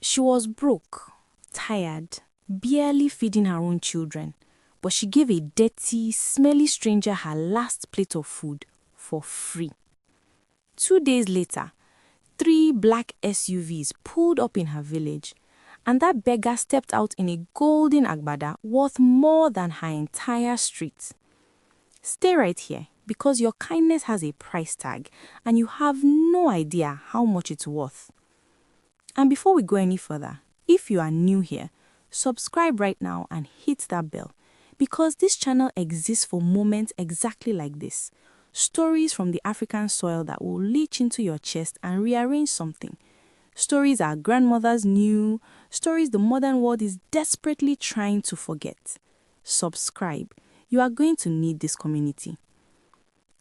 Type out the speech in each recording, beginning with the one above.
She was broke, tired, barely feeding her own children, but she gave a dirty, smelly stranger her last plate of food for free. 2 days later, 3 black SUVs pulled up in her village, and that beggar stepped out in a golden agbada worth more than her entire street. Stay right here, because your kindness has a price tag, and you have no idea how much it's worth. And before we go any further, if you are new here, subscribe right now and hit that bell, because this channel exists for moments exactly like this. Stories from the African soil that will reach into your chest and rearrange something. Stories our grandmothers knew, stories the modern world is desperately trying to forget. Subscribe. You are going to need this community.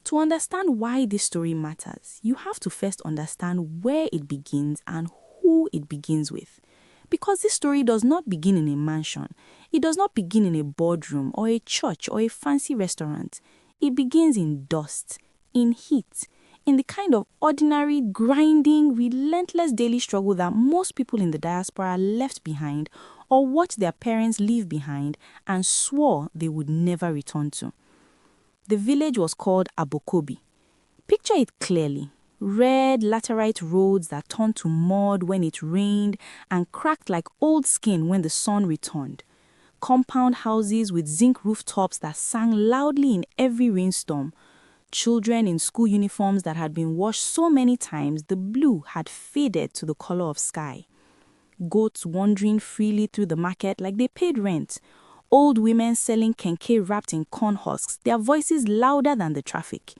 To understand why this story matters, you have to first understand where it begins and who it begins with. Because this story does not begin in a mansion. It does not begin in a boardroom or a church or a fancy restaurant. It begins in dust, in heat, in the kind of ordinary, grinding, relentless daily struggle that most people in the diaspora left behind or watched their parents leave behind and swore they would never return to. The village was called Abokobi. Picture it clearly. Red laterite roads that turned to mud when it rained and cracked like old skin when the sun returned. Compound houses with zinc rooftops that sang loudly in every rainstorm. Children in school uniforms that had been washed so many times the blue had faded to the color of sky. Goats wandering freely through the market like they paid rent. Old women selling kenke wrapped in corn husks, their voices louder than the traffic.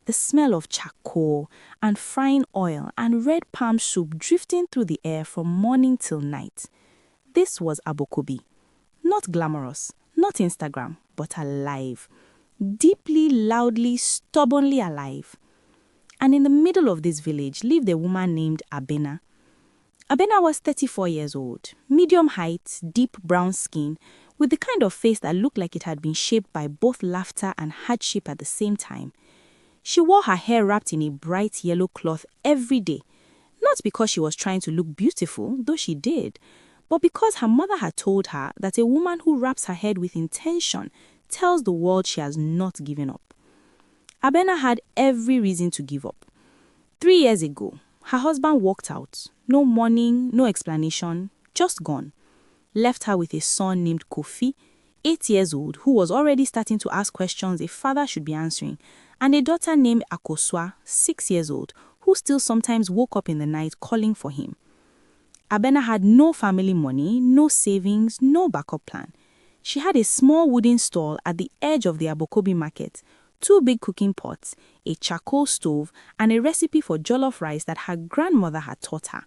The smell of charcoal and frying oil and red palm soup drifting through the air from morning till night. This was Abokobi. Not glamorous, not Instagram, but alive. Deeply, loudly, stubbornly alive. And in the middle of this village lived a woman named Abena. Abena was 34 years old, medium height, deep brown skin, with the kind of face that looked like it had been shaped by both laughter and hardship at the same time. She wore her hair wrapped in a bright yellow cloth every day, not because she was trying to look beautiful, though she did, but because her mother had told her that a woman who wraps her head with intention tells the world she has not given up. Abena had every reason to give up. 3 years ago, her husband walked out. No warning, no explanation, just gone. Left her with a son named Kofi, 8 years old, who was already starting to ask questions a father should be answering, and a daughter named Akosua, 6 years old, who still sometimes woke up in the night calling for him. Abena had no family money, no savings, no backup plan. She had a small wooden stall at the edge of the Abokobi market, 2 big cooking pots, a charcoal stove, and a recipe for jollof rice that her grandmother had taught her.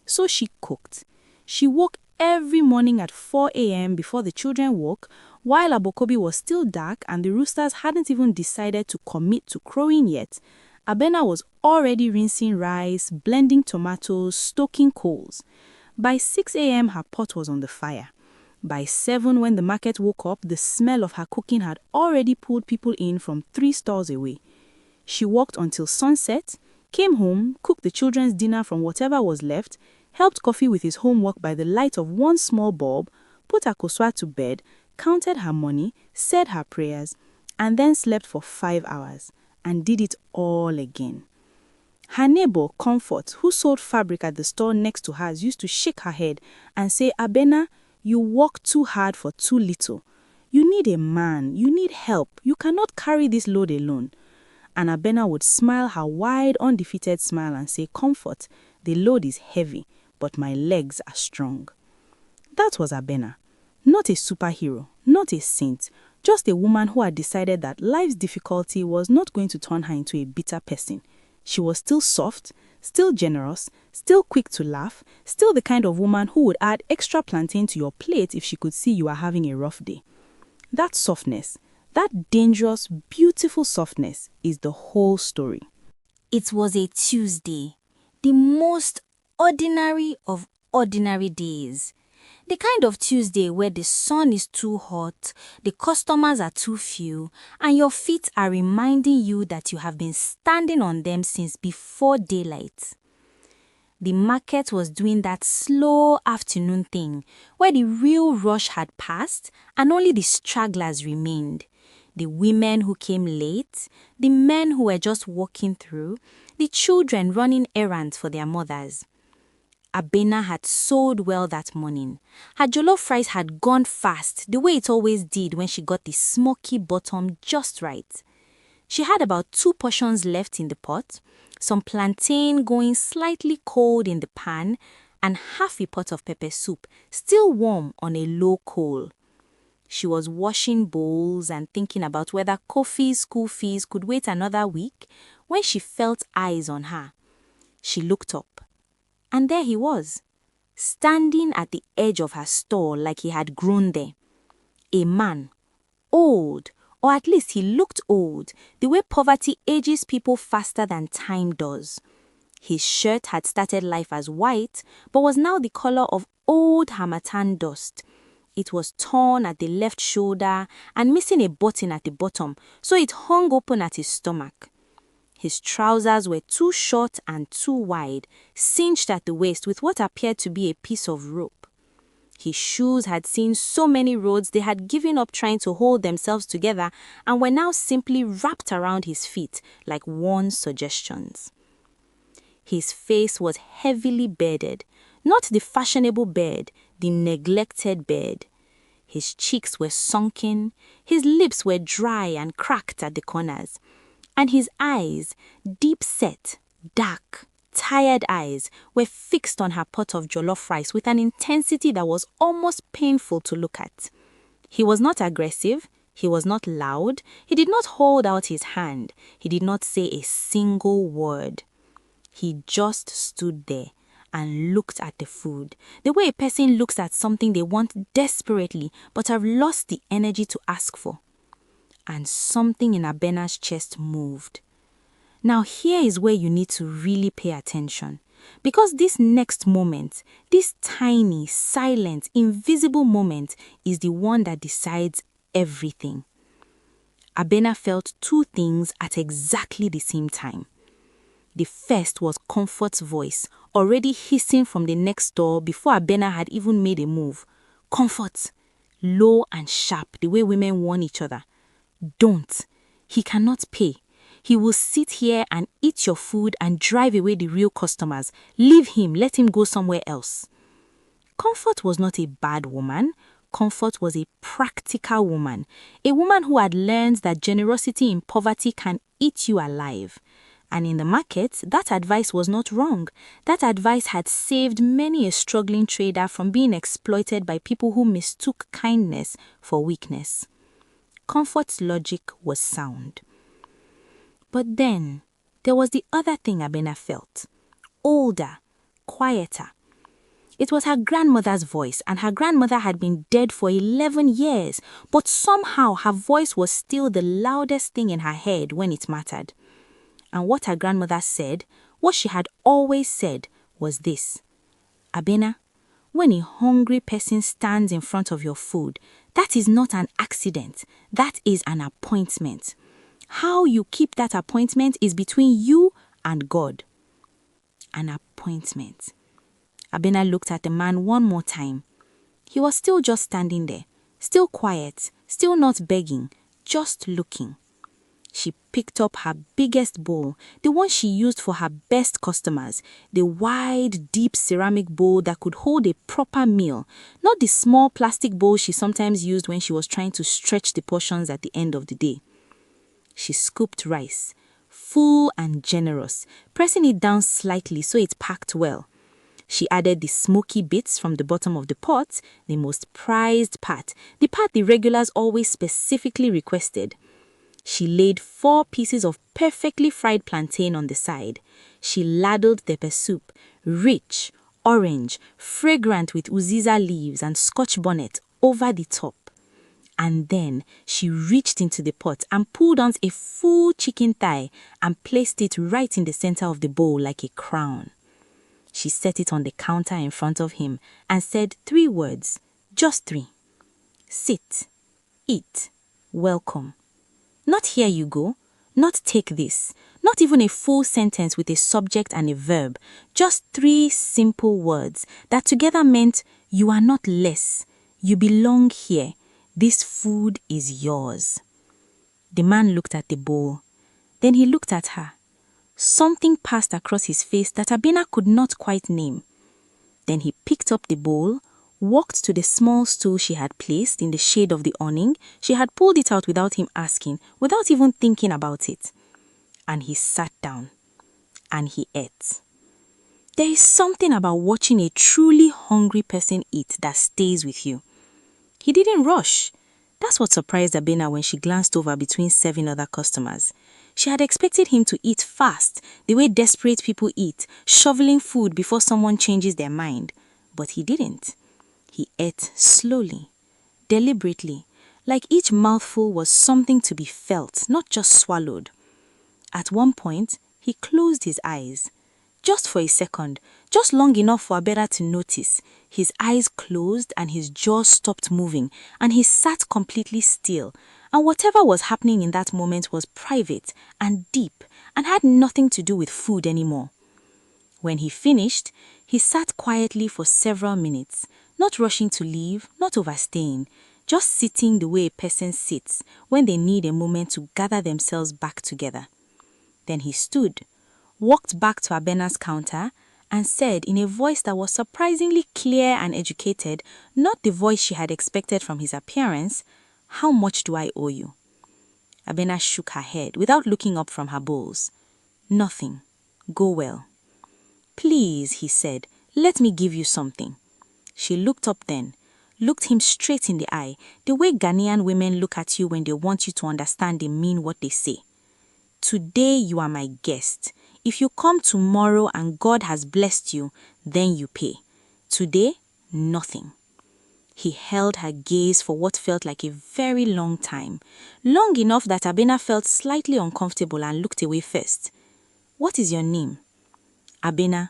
So she cooked. She woke every morning at 4 a.m. before the children woke, while Abokobi was still dark and the roosters hadn't even decided to commit to crowing yet. Abena was already rinsing rice, blending tomatoes, stoking coals. By 6 a.m. her pot was on the fire. By 7, when the market woke up, the smell of her cooking had already pulled people in from 3 stalls away. She worked until sunset, came home, cooked the children's dinner from whatever was left, helped Kofi with his homework by the light of 1 small bulb, put Akosua to bed, counted her money, said her prayers, and then slept for 5 hours, and did it all again. Her neighbor, Comfort, who sold fabric at the store next to hers, used to shake her head and say, "Abena, you work too hard for too little. You need a man, you need help, you cannot carry this load alone." And Abena would smile her wide, undefeated smile and say, "Comfort, the load is heavy, but my legs are strong." That was Abena. Not a superhero, not a saint, just a woman who had decided that life's difficulty was not going to turn her into a bitter person. She was still soft, still generous, still quick to laugh, still the kind of woman who would add extra plantain to your plate if she could see you are having a rough day. That softness, that dangerous, beautiful softness is the whole story. It was a Tuesday, the most ordinary of ordinary days. The kind of Tuesday where the sun is too hot, the customers are too few, and your feet are reminding you that you have been standing on them since before daylight. The market was doing that slow afternoon thing where the real rush had passed and only the stragglers remained. The women who came late, the men who were just walking through, the children running errands for their mothers. Abena had sold well that morning. Her jollof rice had gone fast, the way it always did when she got the smoky bottom just right. She had about 2 portions left in the pot, some plantain going slightly cold in the pan, and half a pot of pepper soup, still warm on a low coal. She was washing bowls and thinking about whether Kofi's school fees could wait another week when she felt eyes on her. She looked up, and there he was, standing at the edge of her stall like he had grown there. A man, old, or at least he looked old, the way poverty ages people faster than time does. His shirt had started life as white, but was now the color of old harmattan dust. It was torn at the left shoulder and missing a button at the bottom, so it hung open at his stomach. His trousers were too short and too wide, cinched at the waist with what appeared to be a piece of rope. His shoes had seen so many roads they had given up trying to hold themselves together and were now simply wrapped around his feet like worn suggestions. His face was heavily bearded, not the fashionable beard, the neglected beard. His cheeks were sunken, his lips were dry and cracked at the corners, and his eyes, deep-set, dark, tired eyes, were fixed on her pot of jollof rice with an intensity that was almost painful to look at. He was not aggressive, he was not loud, he did not hold out his hand, he did not say a single word. He just stood there and looked at the food, the way a person looks at something they want desperately but have lost the energy to ask for. And something in Abena's chest moved. Now here is where you need to really pay attention, because this next moment, this tiny, silent, invisible moment is the one that decides everything. Abena felt 2 things at exactly the same time. The first was Comfort's voice, already hissing from the next door before Abena had even made a move. Comfort, low and sharp, the way women warn each other. Don't. He cannot pay. He will sit here and eat your food and drive away the real customers. Leave him, let him go somewhere else. Comfort was not a bad woman. Comfort was a practical woman. A woman who had learned that generosity in poverty can eat you alive. And in the market, that advice was not wrong. That advice had saved many a struggling trader from being exploited by people who mistook kindness for weakness. Comfort's logic was sound. But then, there was the other thing Abena felt. Older, quieter. It was her grandmother's voice, and her grandmother had been dead for 11 years, but somehow her voice was still the loudest thing in her head when it mattered. And what her grandmother said, what she had always said, was this. Abena, when a hungry person stands in front of your food, that is not an accident, that is an appointment. How you keep that appointment is between you and God. An appointment. Abena looked at the man one more time. He was still just standing there, still quiet, still not begging, just looking. She picked up her biggest bowl, the one she used for her best customers, the wide, deep ceramic bowl that could hold a proper meal, not the small plastic bowl she sometimes used when she was trying to stretch the portions at the end of the day. She scooped rice, full and generous, pressing it down slightly so it packed well. She added the smoky bits from the bottom of the pot, the most prized part, the part the regulars always specifically requested. She laid 4 pieces of perfectly fried plantain on the side. She ladled pepper soup, rich, orange, fragrant with uziza leaves and scotch bonnet, over the top. And then she reached into the pot and pulled out a full chicken thigh and placed it right in the center of the bowl like a crown. She set it on the counter in front of him and said 3 words, just 3. Sit, eat, welcome. Not here you go, Not take this, not even a full sentence with a subject and a verb, just 3 simple words that together meant you are not less, you belong here, this food is yours. The man looked at the bowl. Then he looked at her. Something passed across his face that Abena could not quite name. Then he picked up the bowl, walked to the small stool she had placed in the shade of the awning. She had pulled it out without him asking, without even thinking about it. And he sat down. And he ate. There is something about watching a truly hungry person eat that stays with you. He didn't rush. That's what surprised Abena when she glanced over between 7 other customers. She had expected him to eat fast, the way desperate people eat, shoveling food before someone changes their mind. But he didn't. He ate slowly, deliberately, like each mouthful was something to be felt, not just swallowed. At one point, he closed his eyes. Just for a second, just long enough for Abena to notice. His eyes closed and his jaw stopped moving, and he sat completely still. And whatever was happening in that moment was private and deep and had nothing to do with food anymore. When he finished, he sat quietly for several minutes, not rushing to leave, not overstaying, just sitting the way a person sits when they need a moment to gather themselves back together. Then he stood, walked back to Abena's counter, and said in a voice that was surprisingly clear and educated, not the voice she had expected from his appearance, "How much do I owe you?" Abena shook her head without looking up from her bowls. "Nothing. Go well." "Please," he said, "let me give you something." She looked up then, looked him straight in the eye, the way Ghanaian women look at you when they want you to understand they mean what they say. "Today you are my guest. If you come tomorrow and God has blessed you, then you pay. Today, nothing." He held her gaze for what felt like a very long time, long enough that Abena felt slightly uncomfortable and looked away first. "What is your name?" "Abena."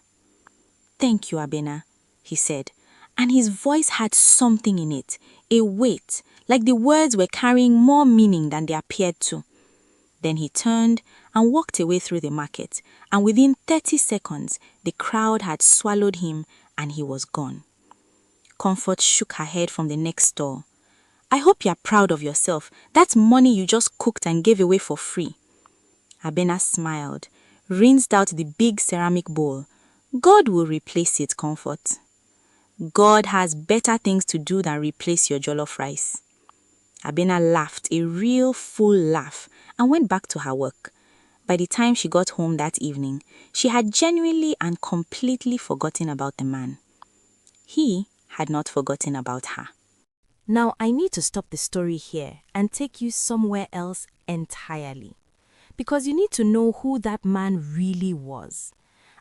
"Thank you, Abena," he said, and his voice had something in it, a weight, like the words were carrying more meaning than they appeared to. Then he turned and walked away through the market, and within 30 seconds, the crowd had swallowed him and he was gone. Comfort shook her head from the next stall. "I hope you're proud of yourself. That's money you just cooked and gave away for free." Abena smiled, rinsed out the big ceramic bowl. "God will replace it, Comfort." "God has better things to do than replace your jollof rice." Abena laughed, a real full laugh, and went back to her work. By the time she got home that evening, she had genuinely and completely forgotten about the man. He had not forgotten about her. Now I need to stop the story here and take you somewhere else entirely, because you need to know who that man really was.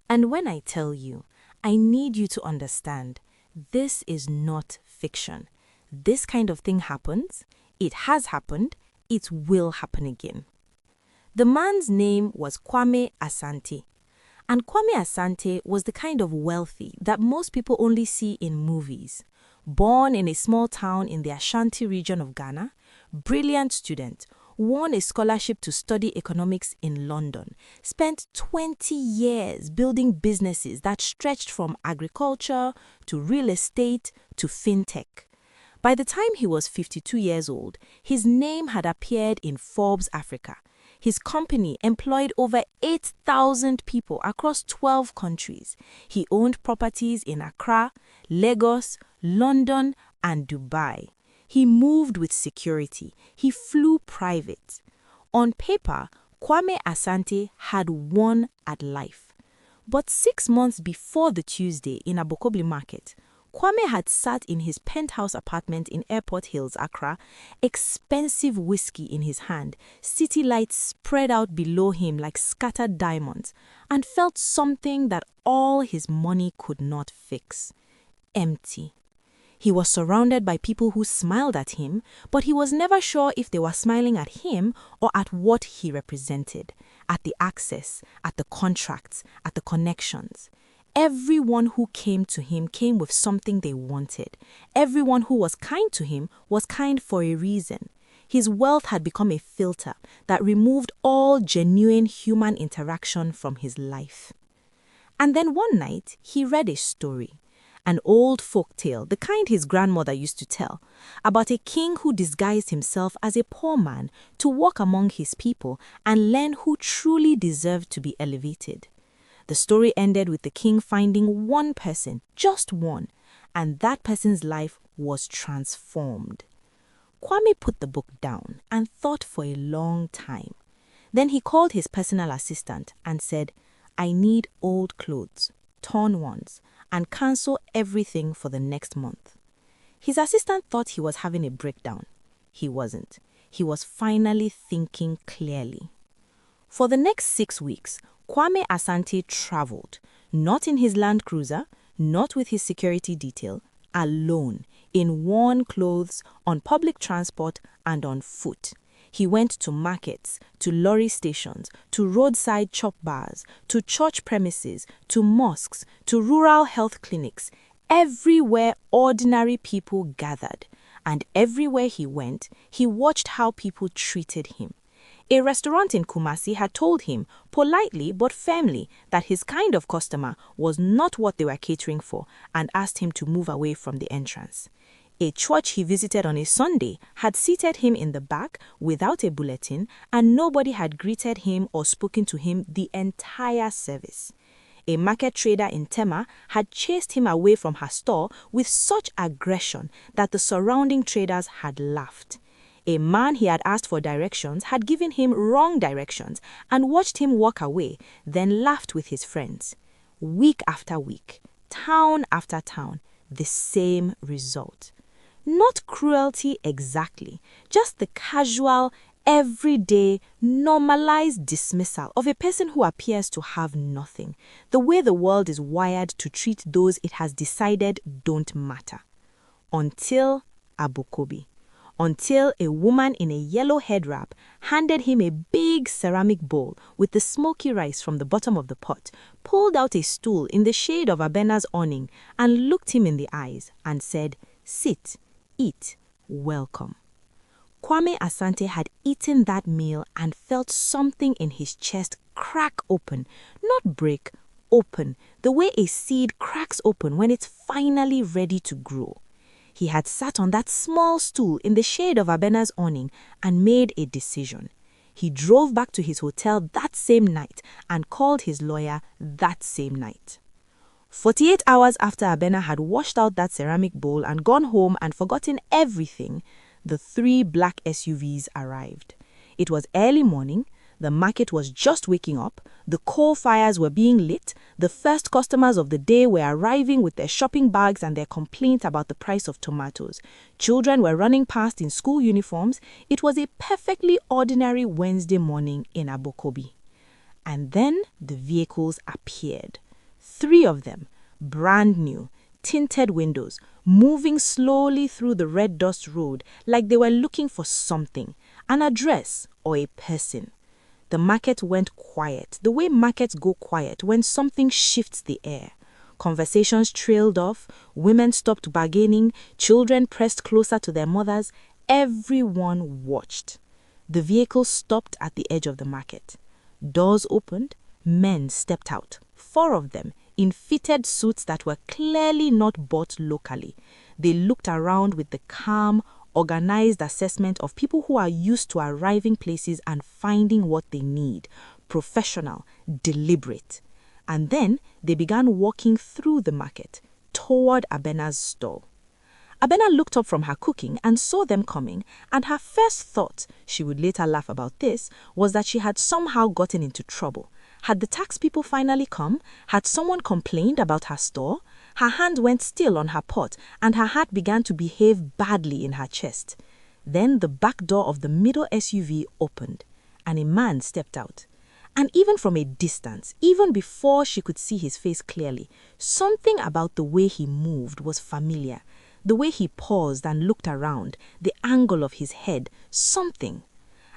And when I tell you, I need you to understand, this is not fiction. This kind of thing happens. It has happened. It will happen again. The man's name was Kwame Asante. And Kwame Asante was the kind of wealthy that most people only see in movies. Born in a small town in the Ashanti region of Ghana, brilliant student, won a scholarship to study economics in London, spent 20 years building businesses that stretched from agriculture to real estate to fintech. By the time he was 52 years old, his name had appeared in Forbes Africa. His company employed over 8,000 people across 12 countries. He owned properties in Accra, Lagos, London, and Dubai. He moved with security. He flew private. On paper, Kwame Asante had won at life. But 6 months before the Tuesday in Abokobli Market, Kwame had sat in his penthouse apartment in Airport Hills, Accra, expensive whiskey in his hand, city lights spread out below him like scattered diamonds, and felt something that all his money could not fix: empty. He was surrounded by people who smiled at him, but he was never sure if they were smiling at him or at what he represented, at the access, at the contracts, at the connections. Everyone who came to him came with something they wanted. Everyone who was kind to him was kind for a reason. His wealth had become a filter that removed all genuine human interaction from his life. And then one night, he read a story, an old folk tale, the kind his grandmother used to tell, about a king who disguised himself as a poor man to walk among his people and learn who truly deserved to be elevated. The story ended with the king finding one person, just one, and that person's life was transformed. Kwame put the book down and thought for a long time. Then he called his personal assistant and said, "I need old clothes, torn ones, and cancel everything for the next month." His assistant thought he was having a breakdown. He wasn't. He was finally thinking clearly. For the next 6 weeks, Kwame Asante traveled, not in his Land Cruiser, not with his security detail, alone, in worn clothes, on public transport, and on foot. He went to markets, to lorry stations, to roadside chop bars, to church premises, to mosques, to rural health clinics, everywhere ordinary people gathered. And everywhere he went, he watched how people treated him. A restaurant in Kumasi had told him, politely but firmly, that his kind of customer was not what they were catering for and asked him to move away from the entrance. A church he visited on a Sunday had seated him in the back without a bulletin, and nobody had greeted him or spoken to him the entire service. A market trader in Tema had chased him away from her store with such aggression that the surrounding traders had laughed. A man he had asked for directions had given him wrong directions and watched him walk away, then laughed with his friends. Week after week, town after town, the same result. Not cruelty exactly, just the casual, everyday, normalized dismissal of a person who appears to have nothing, the way the world is wired to treat those it has decided don't matter. Until Abokobi. Until a woman in a yellow head wrap handed him a big ceramic bowl with the smoky rice from the bottom of the pot, pulled out a stool in the shade of Abena's awning and looked him in the eyes and said, "Sit, eat, welcome." Kwame Asante had eaten that meal and felt something in his chest crack open, not break, open, the way a seed cracks open when it's finally ready to grow. He had sat on that small stool in the shade of Abena's awning and made a decision. He drove back to his hotel that same night and called his lawyer that same night. 48 hours after Abena had washed out that ceramic bowl and gone home and forgotten everything, the 3 black SUVs arrived. It was early morning, the market was just waking up, the coal fires were being lit, the first customers of the day were arriving with their shopping bags and their complaints about the price of tomatoes. Children were running past in school uniforms. It was a perfectly ordinary Wednesday morning in Abokobi. And then the vehicles appeared. 3 of them, brand new, tinted windows, moving slowly through the red dust road like they were looking for something, an address or a person. The market went quiet, the way markets go quiet when something shifts the air. Conversations trailed off, women stopped bargaining, children pressed closer to their mothers. Everyone watched. The vehicle stopped at the edge of the market. Doors opened, men stepped out, 4 of them, in fitted suits that were clearly not bought locally. They looked around with the calm, organized assessment of people who are used to arriving places and finding what they need, professional, deliberate. And then they began walking through the market, toward Abena's stall. Abena looked up from her cooking and saw them coming, and her first thought, she would later laugh about this, was that she had somehow gotten into trouble. Had the tax people finally come? Had someone complained about her store? Her hand went still on her pot, and her heart began to behave badly in her chest. Then the back door of the middle SUV opened, and a man stepped out. And even from a distance, even before she could see his face clearly, something about the way he moved was familiar. The way he paused and looked around, the angle of his head, something.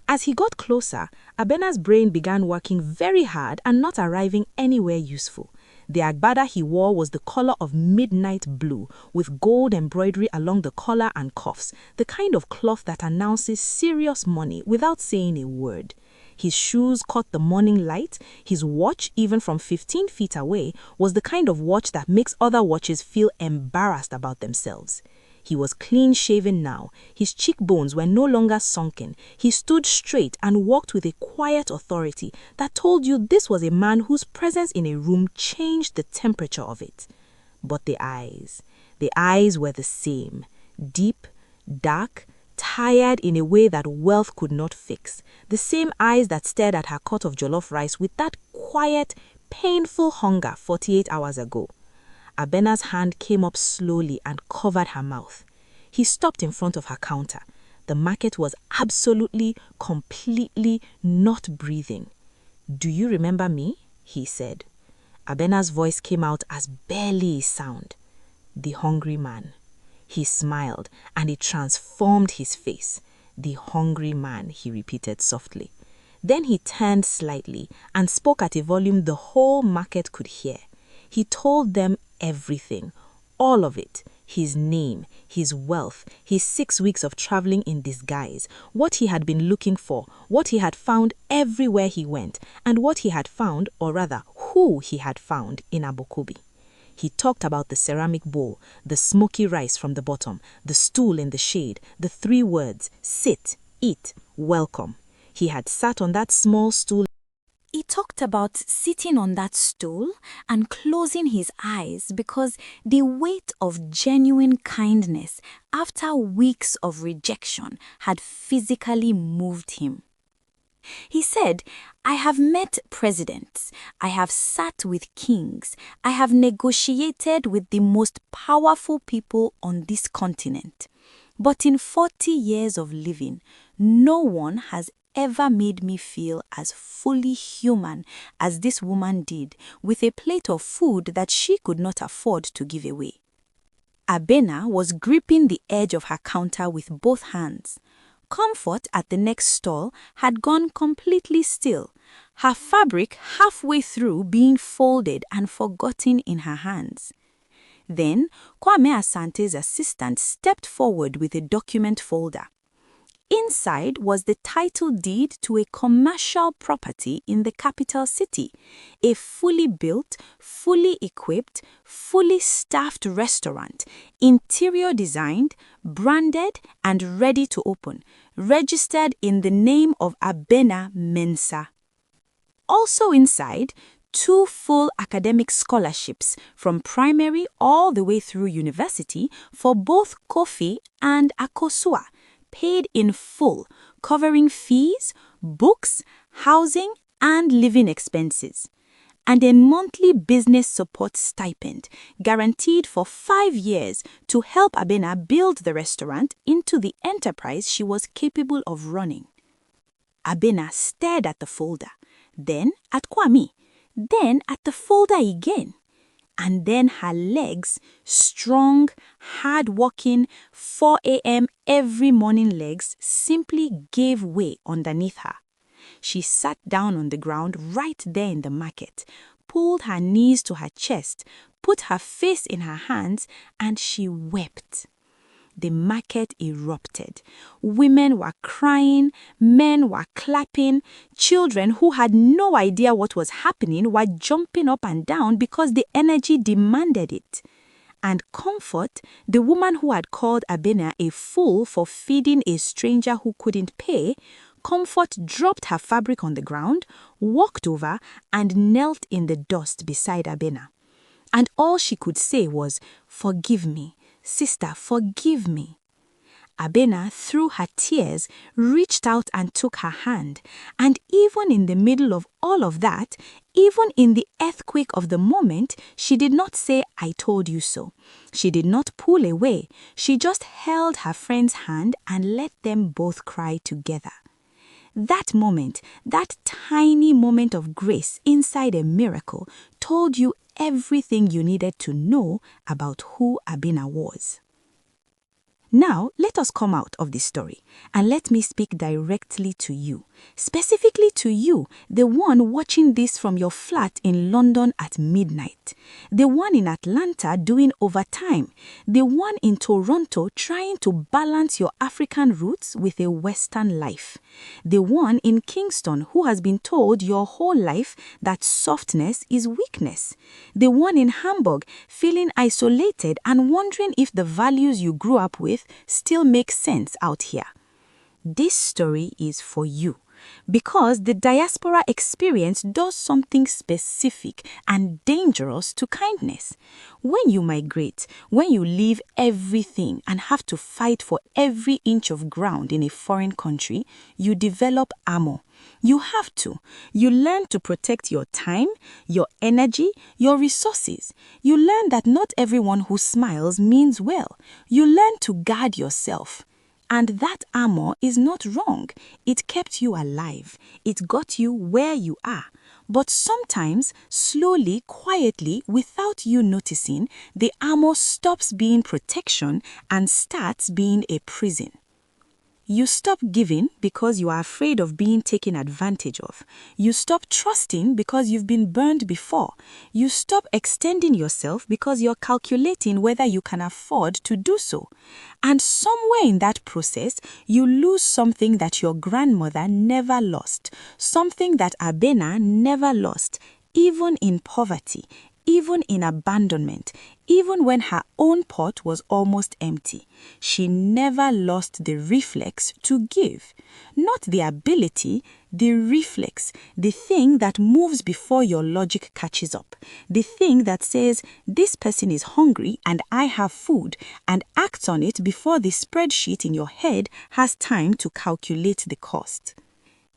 As he got closer, Abena's brain began working very hard and not arriving anywhere useful. The agbada he wore was the color of midnight blue, with gold embroidery along the collar and cuffs, the kind of cloth that announces serious money without saying a word. His shoes caught the morning light. His watch, even from 15 feet away, was the kind of watch that makes other watches feel embarrassed about themselves. He was clean-shaven now. His cheekbones were no longer sunken. He stood straight and walked with a quiet authority that told you this was a man whose presence in a room changed the temperature of it. But the eyes were the same, deep, dark, tired in a way that wealth could not fix. The same eyes that stared at her pot of jollof rice with that quiet, painful hunger 48 hours ago. Abena's hand came up slowly and covered her mouth. He stopped in front of her counter. The market was absolutely, completely not breathing. "Do you remember me?" he said. Abena's voice came out as barely a sound. "The hungry man." He smiled, and it transformed his face. "The hungry man," he repeated softly. Then he turned slightly and spoke at a volume the whole market could hear. He told them everything, all of it. His name, his wealth, his 6 weeks of traveling in disguise, what he had been looking for, what he had found everywhere he went, and what he had found, or rather, who he had found in Abokobi. He talked about the ceramic bowl, the smoky rice from the bottom, the stool in the shade, the 3 words, sit, eat, welcome. He had sat on that small stool. He talked about sitting on that stool and closing his eyes because the weight of genuine kindness after weeks of rejection had physically moved him. He said, "I have met presidents, I have sat with kings, I have negotiated with the most powerful people on this continent. But in 40 years of living, no one has ever made me feel as fully human as this woman did with a plate of food that she could not afford to give away." Abena was gripping the edge of her counter with both hands. Comfort at the next stall had gone completely still, her fabric halfway through being folded and forgotten in her hands. Then Kwame Asante's assistant stepped forward with a document folder. Inside was the title deed to a commercial property in the capital city, a fully built, fully equipped, fully staffed restaurant, interior designed, branded, and ready to open, registered in the name of Abena Mensa. Also inside, 2 full academic scholarships from primary all the way through university for both Kofi and Akosua, paid in full, covering fees, books, housing, and living expenses, and a monthly business support stipend guaranteed for 5 years to help Abena build the restaurant into the enterprise she was capable of running. Abena stared at the folder, then at Kwame, then at the folder again. And then her legs, strong, hard-working, 4 a.m. every morning legs, simply gave way underneath her. She sat down on the ground right there in the market, pulled her knees to her chest, put her face in her hands, and she wept. The market erupted. Women were crying, men were clapping, children who had no idea what was happening were jumping up and down because the energy demanded it. And Comfort, the woman who had called Abena a fool for feeding a stranger who couldn't pay, Comfort dropped her fabric on the ground, walked over, and knelt in the dust beside Abena. And all she could say was, "Forgive me. Sister, forgive me." Abena, through her tears, reached out and took her hand. And even in the middle of all of that, even in the earthquake of the moment, she did not say, "I told you so." She did not pull away. She just held her friend's hand and let them both cry together. That moment, that tiny moment of grace inside a miracle, told you everything you needed to know about who Abena was. Now, let us come out of this story and let me speak directly to you, specifically to you, the one watching this from your flat in London at midnight, the one in Atlanta doing overtime, the one in Toronto trying to balance your African roots with a Western life, the one in Kingston who has been told your whole life that softness is weakness, the one in Hamburg feeling isolated and wondering if the values you grew up with still make sense out here. This story is for you because the diaspora experience does something specific and dangerous to kindness. When you migrate, when you leave everything and have to fight for every inch of ground in a foreign country, you develop armor. You have to. You learn to protect your time, your energy, your resources. You learn that not everyone who smiles means well. You learn to guard yourself. And that armor is not wrong. It kept you alive. It got you where you are. But sometimes, slowly, quietly, without you noticing, the armor stops being protection and starts being a prison. You stop giving because you are afraid of being taken advantage of. You stop trusting because you've been burned before. You stop extending yourself because you're calculating whether you can afford to do so. And somewhere in that process, you lose something that your grandmother never lost, something that Abena never lost, even in poverty, even in abandonment, even when her own pot was almost empty. She never lost the reflex to give. Not the ability, the reflex, the thing that moves before your logic catches up, the thing that says, this person is hungry and I have food, and acts on it before the spreadsheet in your head has time to calculate the cost.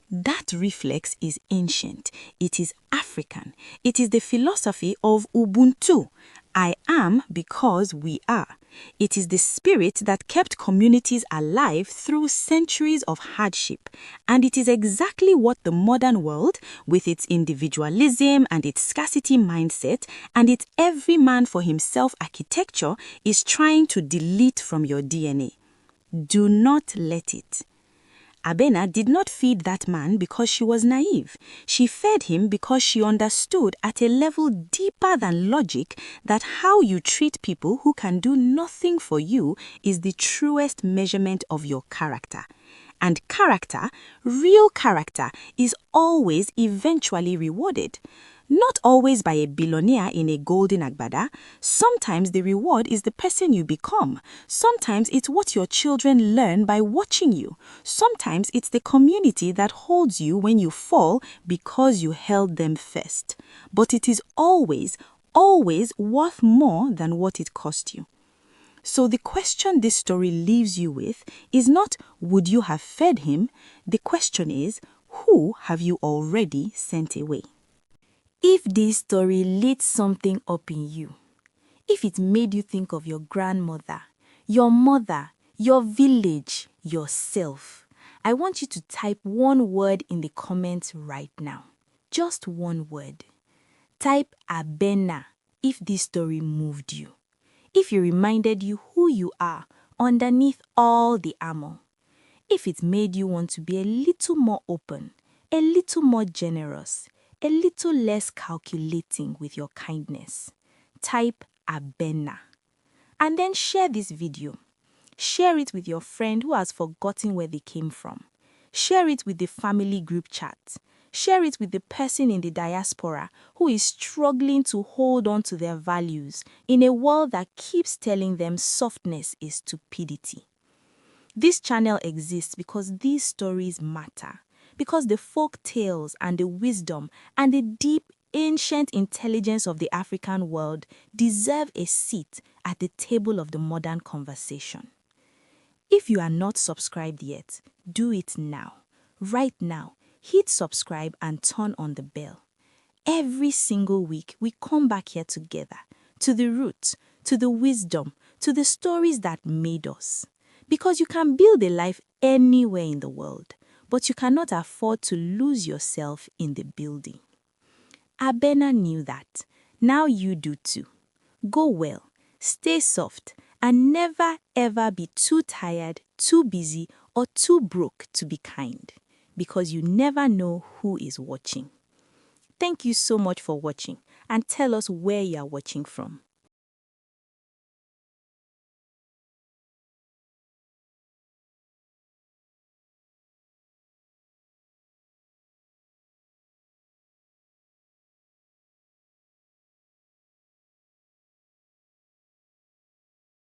That reflex is ancient. It is African. It is the philosophy of Ubuntu. I am because we are. It is the spirit that kept communities alive through centuries of hardship. And it is exactly what the modern world, with its individualism and its scarcity mindset and its every man for himself architecture, is trying to delete from your DNA. Do not let it. Abena did not feed that man because she was naive. She fed him because she understood at a level deeper than logic that how you treat people who can do nothing for you is the truest measurement of your character. And character, real character, is always eventually rewarded. Not always by a billionaire in a golden agbada. Sometimes the reward is the person you become. Sometimes it's what your children learn by watching you. Sometimes it's the community that holds you when you fall because you held them first. But it is always, always worth more than what it cost you. So the question this story leaves you with is not, would you have fed him? The question is, who have you already sent away? If this story lit something up in you, if it made you think of your grandmother, your mother, your village, yourself, I want you to type one word in the comments right now. Just one word. Type Abena if this story moved you. If it reminded you who you are underneath all the armor. If it made you want to be a little more open, a little more generous, a little less calculating with your kindness. Type Abena. And then share this video. Share it with your friend who has forgotten where they came from. Share it with the family group chat. Share it with the person in the diaspora who is struggling to hold on to their values in a world that keeps telling them softness is stupidity. This channel exists because these stories matter. Because the folk tales and the wisdom and the deep, ancient intelligence of the African world deserve a seat at the table of the modern conversation. If you are not subscribed yet, do it now. Right now, hit subscribe and turn on the bell. Every single week, we come back here together, to the roots, to the wisdom, to the stories that made us. Because you can build a life anywhere in the world, but you cannot afford to lose yourself in the building. Abena knew that. Now you do too. Go well, stay soft, And never ever be too tired, too busy, or too broke to be kind, because you never know who is watching. Thank you so much for watching, and tell us where you are watching from.